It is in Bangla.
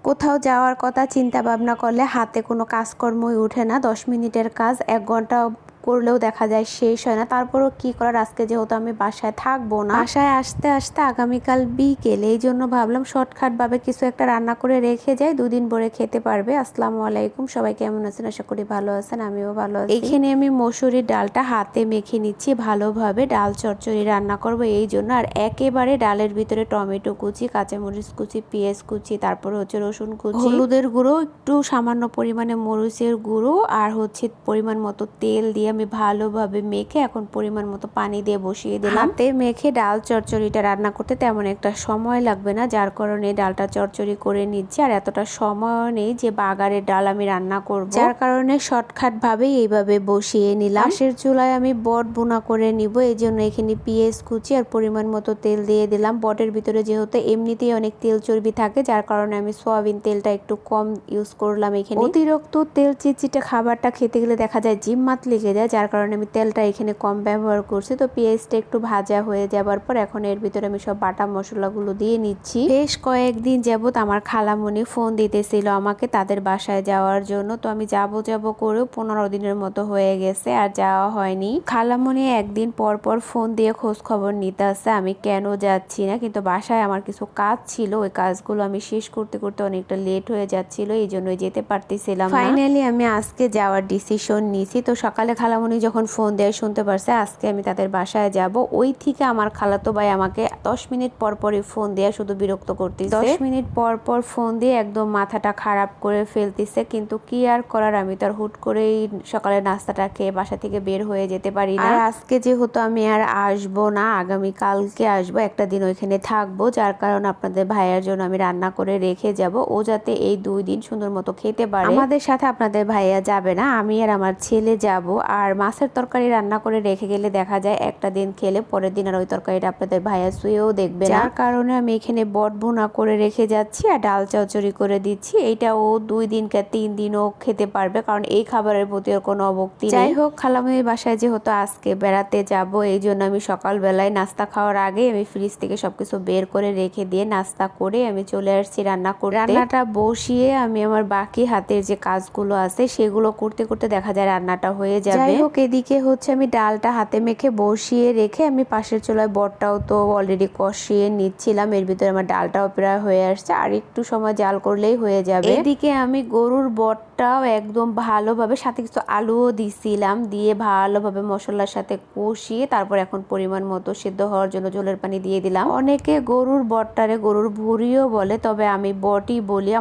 কোথাও যাওয়ার কথা চিন্তা ভাবনা করলে হাতে কোনো কাজকর্মই ওঠে না। 10 মিনিটের কাজ 1 ঘন্টা করলেও দেখা যায় শেষ হয় না। তারপরও কি করার, আজকে যেহেতু আমি বাসায় থাকবো না, বাসায় আসতে আসতে আগামীকাল বিকেল, এই জন্য ভাবলাম শর্টকাট ভাবে কিছু একটা রান্না করে রেখে যাই, 2 দিন পরে খেতে পারবে। আসসালামু আলাইকুম, সবাই কেমন আছেন? আশা করি ভালো আছেন, আমিও ভালো আছি। এখানে আমি মসুরির ডালটা হাতে মেখে নিচ্ছি ভালোভাবে। ডাল চচ্চড়ি রান্না করব এই জন্য। আর একেবারে ডালের ভিতরে টমেটো কুচি, কাঁচামরিচ কুচি, পেঁয়াজ কুচি, তারপরে হচ্ছে রসুন কুচি, হলুদের গুঁড়ো, একটু সামান্য পরিমাণে মরিচের গুঁড়ো, আর হচ্ছে পরিমাণ মতো তেল দিয়ে আমি ভালোভাবে মেখে এখন পরিমাণ মতো পানি দিয়ে বসিয়ে দিলাম। হাতে মেখে ডাল চচ্চড়িটা রান্না করতে তেমন একটা সময় লাগবে না, যার কারণে ডালটা চচ্চড়ি করে নিচ্ছি। আর এতটা সময় নেই যে বাগারের ডাল আমি রান্না করব, যার কারণে শর্টকাট ভাবেই এইভাবে বসিয়ে নিলাম। পাশের চুলায় আমি বট বোনা করে নিব, এই জন্য এখানে পেঁয়াজ কুচি আর পরিমাণ মতো তেল দিয়ে দিলাম। বটের ভিতরে যেহেতু এমনিতেই অনেক তেল চর্বি থাকে, যার কারণে আমি সয়াবিন তেলটা একটু কম ইউজ করলাম এখানে। অতিরিক্ত তেল চিটচিটে খাবারটা খেতে গেলে দেখা যায় জিহ্বাত লেগে যায়, যার কারণে আমি তেলটা এখানে কম ব্যবহার করছি। তো পেঁয়াজটা একটু ভাজা হয়ে যাবার পর এখন এর ভিতরে আমি সব বাটা মশলাগুলো দিয়ে নিচ্ছি। বেশ কয়েকদিন যাবত আমার খালামণি ফোন দিতেছিল আমাকে তাদের বাসায় যাওয়ার জন্য। তো আমি যাব করেও 15 দিনের মতো হয়ে গেছে আর যাওয়া হয়নি। খালামণি একদিন পর পর ফোন দিয়ে খোঁজ খবর নিতে আসছে আমি কেন যাচ্ছি না, কিন্তু বাসায় আমার কিছু কাজ ছিল, ওই কাজগুলো আমি শেষ করতে করতে অনেকটা লেট হয়ে যাচ্ছিল, এই জন্যই যেতে পারতেছিলাম না। ফাইনালি আমি আজকে যাওয়ার ডিসিশন নিয়েছি। তো সকালে খালামণি যখন ফোন দেয় শুনতে পারছে আজকে আমি তাদের বাসায় যাব, ওই থেকে আমার খালাতো ভাই আমাকে 10 মিনিট পর পরই ফোন দিয়ে শুধু বিরক্ত করতেছে। 10 মিনিট পর পর ফোন দিয়ে একদম মাথাটা খারাপ করে ফেলতেছে, কিন্তু কি আর করার, আমি তো আর হুট করেই সকালে নাস্তাটা খেয়ে বাসা থেকে বের হয়ে যেতে পারি না। আর আজকে যেহেতু আমি আর আসবো না, আগামী কালকে আসবো, একটা দিন ওইখানে থাকবো, যার কারণে আপনাদের ভাইয়ার জন্য আমি রান্না করে রেখে যাব, ও যাতে এই 2 দিন সুন্দর মতো খেতে পারে। আমাদের সাথে আপনাদের ভাইয়া যাবে না, আমি আর আমার ছেলে যাব। আর মাছের তরকারি রান্না করে রেখে গেলে দেখা যায় একটা দিন খেলে পরের দিন আর ওই তরকারিটা আপনাদের ভাইয়া শুয়েও দেখবে না, যার কারণে আমি এখানে বট ভুনা করে রেখে যাচ্ছি আর ডাল চচ্চড়ি করে দিচ্ছি। এইটা ও 2 দিন কে 3 দিনও খেতে পারবে, কারণ এই খাবারের প্রতি ওর কোনো অবক্তি নেই। যাই হোক, খালামণির বাসায় যেহেতু আজকে বেড়াতে যাব, এই জন্য আমি সকালবেলায় নাস্তা খাওয়ার আগে আমি ফ্রিজ থেকে সবকিছু বের করে রেখে দিয়ে নাস্তা করে আমি চলে আসছি রান্না করতে। রান্নাটা বসিয়ে আমি আমার বাকি হাতের যে কাজগুলো আছে সেগুলো করতে করতে দেখা যায় রান্নাটা হয়ে যাবে। যাই হোক, এদিকে হচ্ছে আমি ডালটা হাতে মেখে বসিয়ে রেখে আমি পাশের চুলায় বটটাও তো অলরেডি কষিয়ে নিচ্ছিলাম, এর ভিতরে আমার ডালটাও প্রায় হয়ে আসছে, আর একটু সময় জাল করলেই হয়ে যাবে। এদিকে আমি গরুর বটটাও একদম ভালোভাবে, সাথে কিছু আলুও দিছিলাম, দিয়ে ভালোভাবে মশলার সাথে কষিয়ে তারপর এখন পরিমাণ মতো সিদ্ধ হওয়ার জন্য জলের পানি দিয়ে দিলাম। অনেকে গরুর বটটারে গরুর ভুঁড়িও বলে, তবে আমি বটই বলি।